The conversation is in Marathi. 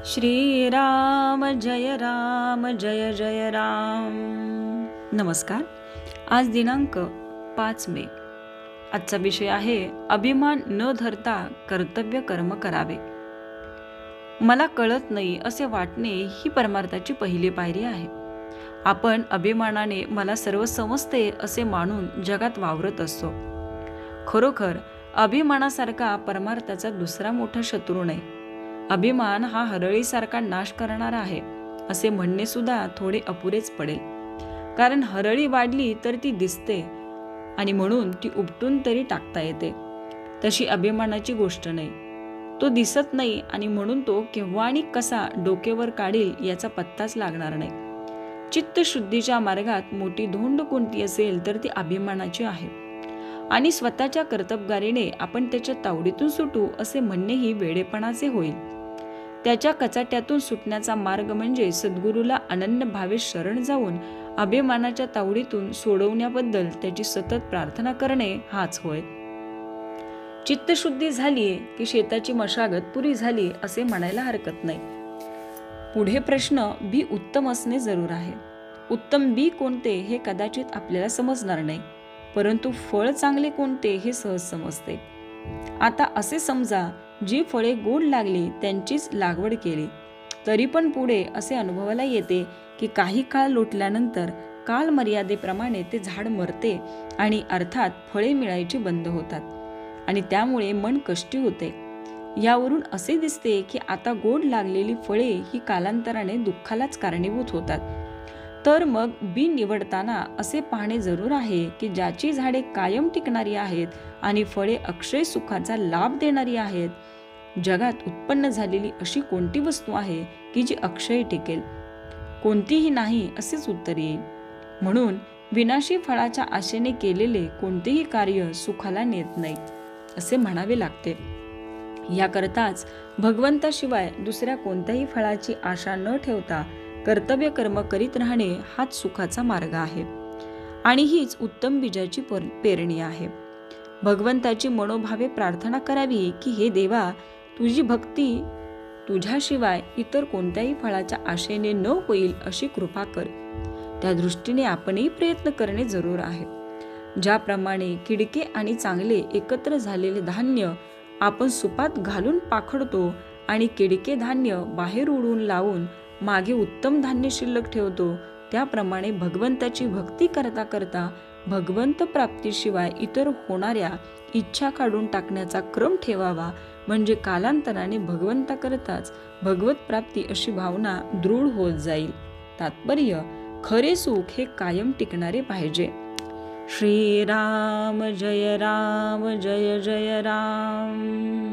श्रीराम जय जय राम। नमस्कार। आज दिनांक 5 मे। आजचा विषय आहे अभिमान न धरता कर्तव्य कर्म करावे। मला कळत नाही असे वाटणे ही परमार्थाची पहिली पायरी आहे। आपण अभिमानाने मला सर्व समजते असे मानून जगात वावरत असतो। खरोखर अभिमानासारखा परमार्थाचा दुसरा मोठा शत्रू नाही। अभिमान हा हरळीसारखा नाश करणारा आहे असे म्हणणे सुद्धा थोडे अपुरेच पडेल, कारण हरळी वाढली तर ती दिसते आणि म्हणून ती उपटून तरी टाकता येते। तशी अभिमानाची गोष्ट नाही। तो दिसत नाही आणि म्हणून तो केव्हा आणि कसा डोकेवर काढील याचा पत्ताच लागणार नाही। चित्तशुद्धीच्या मार्गात मोठी धोंड कोणती असेल तर ती अभिमानाची आहे, आणि स्वतःच्या कर्तबगारीने आपण त्याच्या तावडीतून सुटू असे म्हणणेही वेडेपणाचे होईल। त्याच्या कचाट्यातून सुटण्याचा मार्ग म्हणजे सद्गुरूला अनन्य भावे शरण जाऊन अभिमानाच्या तावडीतून सोडवण्याबद्दल त्याची सतत प्रार्थना करणे हाच होय। चित्तशुद्धी झालीये की शेताची मशागत पुरी झाली असे म्हणायला हरकत नाही। पुढे प्रश्न बी उत्तम असणे जरूर आहे। उत्तम बी कोणते हे कदाचित आपल्याला समजणार नाही, परंतु फळ चांगले कोणते हे सहज समजते। आता असे समजा, जी फळे गोड लागली त्यांचीच लागवड केली, तरी पण पुढे असे अनुभवाला येते की काही काळ लोटल्यानंतर काल मर्यादेप्रमाणे ते झाड मरते आणि अर्थात फळे मिळायची बंद होतात आणि त्यामुळे मन कष्टी होते। यावरून असे दिसते की आता गोड लागलेली फळे ही कालांतराने दुःखालाच कारणीभूत होतात। तर मग बी निवडताना असे पाहणे जरूर आहे की ज्याची झाडे कायम टिकणारी आहेत आणि फळे अक्षय सुखाचा लाभ देणारी आहेत। जगात उत्पन्न झालेली अशी कोणती वस्तू आहे की जी अक्षय टिकेल? कोणतीही नाही असेच उत्तर येईल। म्हणून विनाशी फळाच्या आशेने केलेले कोणतेही कार्य सुखाला नेत नाही असे म्हणावे लागते। याकरताच भगवंताशिवाय दुसऱ्या कोणत्याही फळाची आशा न ठेवता कर्तव्य कर्म करीत राहणे हाच सुखाचा मार्ग आहे, आणि हीच उत्तम बीजाची पेरणी आहे। भगवंताची मनोभावे प्रार्थना करावी की हे देवा, तुझी भक्ती तुझ्याशिवाय इतर कोणत्याही फळाच्या आशेने न होईल अशी कृपा कर। त्या दृष्टीने आपणही प्रयत्न करणे जरूर आहे। ज्याप्रमाणे किडके आणि चांगले एकत्र झालेले धान्य आपण सुपात घालून पाखडतो आणि किडके धान्य बाहेर उडून लावून मागे उत्तम धान्य शिल्लक ठेवतो, त्याप्रमाणे भगवंताची भक्ती करता करता भगवंत प्राप्तीशिवाय इतर होणाऱ्या इच्छा काढून टाकण्याचा क्रम ठेवावा, म्हणजे कालांतराने भगवंताकरताच भगवत प्राप्ती अशी भावना दृढ होत जाईल। तात्पर्य, खरे सुख हे कायम टिकणारे पाहिजे। श्रीराम जय जय राम।